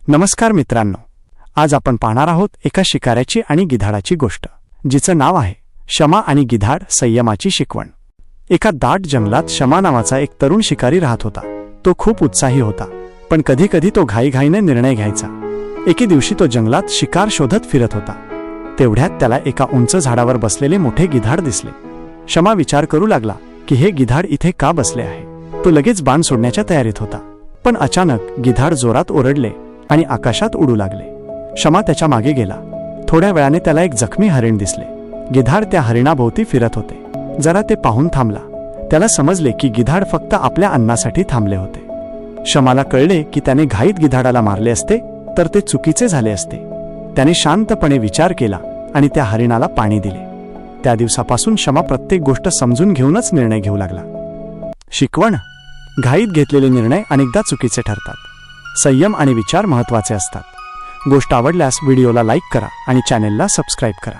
नमस्कार मित्रांनो, आज आपण पाहणार आहोत एका शिकाऱ्याची आणि गिधाडाची गोष्ट, जिचं नाव आहे शमा आणि गिधाड संयमाची शिकवण। एका दाट जंगलात शमा नावाचा एक तरुण शिकारी राहत होता। तो खूप उत्साही होता, पण कधी कधी तो घाईघाईने निर्णय घ्यायचा। एके दिवशी तो जंगलात शिकार शोधत फिरत होता। तेवढ्यात त्याला एका उंच झाडावर बसलेले मोठे गिधाड दिसले। शमा विचार करू लागला की हे गिधाड इथे का बसले आहे। तो लगेच बाण सोडण्याच्या तयारीत होता, पण अचानक गिधाड जोरात ओरडले आणि आकाशात उडू लागले। शमा त्याच्या मागे गेला। थोड्या वेळाने त्याला एक जखमी हरिण दिसले। गिधाड त्या हरिणाभोवती फिरत होते। जरा ते पाहून थांबला। त्याला समजले की गिधाड फक्त आपल्या अन्नासाठी थांबले होते। शमाला कळले की त्याने घाईत गिधाडाला मारले असते तर ते चुकीचे झाले असते। त्याने शांतपणे विचार केला आणि त्या हरिणाला पाणी दिले। त्या दिवसापासून शमा प्रत्येक गोष्ट समजून घेऊनच निर्णय घेऊ लागला। शिकवण: घाईत घेतलेले निर्णय अनेकदा चुकीचे ठरतात। संयम आणि विचार महत्त्वाचे असतात। गोष्ट आवडल्यास व्हिडिओला लाईक करा आणि चॅनेलला सबस्क्राईब करा।